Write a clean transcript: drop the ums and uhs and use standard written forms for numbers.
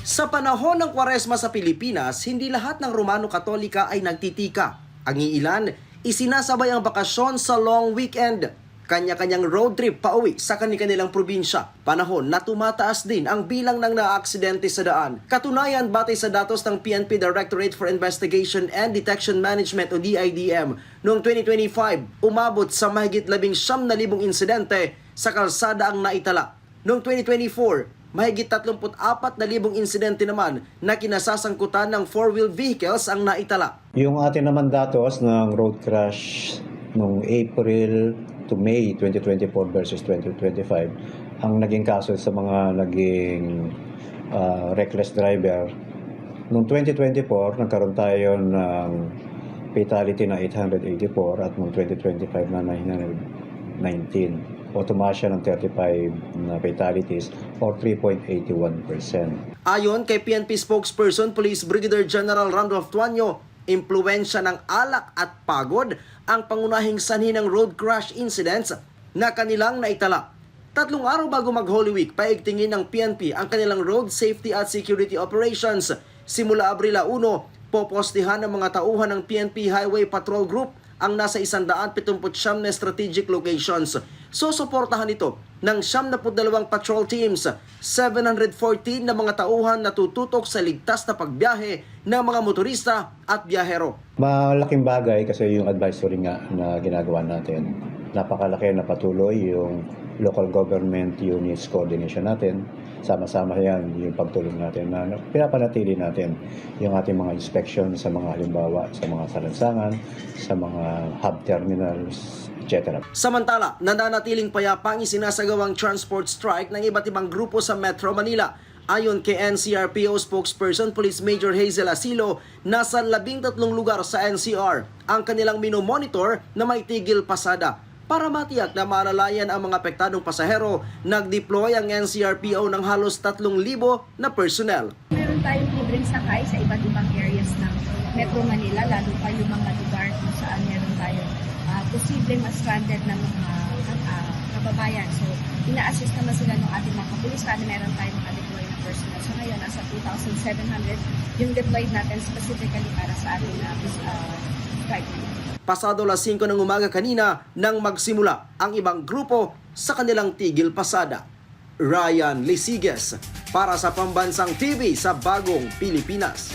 Sa panahon ng Kwaresma sa Pilipinas, hindi lahat ng Romano Katolika ay nagtitika. Ang iilan, isinasabay ang bakasyon sa long weekend. Kanya-kanyang road trip pauwi sa kanilang probinsya. Panahon na tumataas din ang bilang ng naaksidente sa daan. Katunayan, batay sa datos ng PNP Directorate for Investigation and Detection Management o DIDM, noong 2025, umabot sa mahigit 19,000 insidente sa kalsada ang naitala. Noong 2024, mahigit 34,000 insidente naman na kinasasangkutan ng four-wheel vehicles ang naitala. Yung atin naman datos ng road crash noong April to May 2024 versus 2025, ang naging kaso sa mga naging reckless driver, noong 2024 nagkaroon tayo ng fatality na 884 at noong 2025 na 919. O tumaas siya ng 35 na fatalities or 3.81%. Ayon kay PNP spokesperson Police Brigadier General Randolph Tuanyo, impluwensya ng alak at pagod ang pangunahing sanhi ng road crash incidents na kanilang naitala. 3 araw bago mag-Holy Week, paigtingin ng PNP ang kanilang road safety at security operations. Simula Abril 1, popostihan ng mga tauhan ng PNP Highway Patrol Group ang nasa 179 na strategic locations. Susuportahan ito ng 72 patrol teams, 714 na mga tauhan na tututok sa ligtas na pagbiyahe ng mga motorista at biyahero. Malaking bagay kasi yung advisory nga na ginagawa natin. Napakalaki na patuloy yung local government units coordination natin. Sama-sama yan yung pagtulong natin na pinapanatili natin yung ating mga inspection sa mga halimbawa sa mga salansangan, sa mga hub terminals, etc. Samantala, nananatiling payapa ang isinasagawang transport strike ng iba't ibang grupo sa Metro Manila. Ayon kay NCRPO spokesperson Police Major Hazel Asilo, nasa 13 lugar sa NCR ang kanilang minomonitor na may tigil pasada. Para matiyak na maalalayan ang mga apektadong pasahero, nag-deploy ang NCRPO ng halos 3,000 na personnel. Meron tayong libreng sakay sa iba't ibang areas ng Metro Manila, lalo pa yung mga lugar kung saan meron tayong posibleng ma-stranded na mga kababayan. So, ina-assist naman sila ng ating mga kapulisan, meron tayong mga deploy na personnel. So, ngayon, nasa 2,700 yung deployed natin specifically para sa ating strike. Pasado 5 ng umaga kanina nang magsimula ang ibang grupo sa kanilang tigil pasada. Ryan Lisiges para sa Pambansang TV sa Bagong Pilipinas.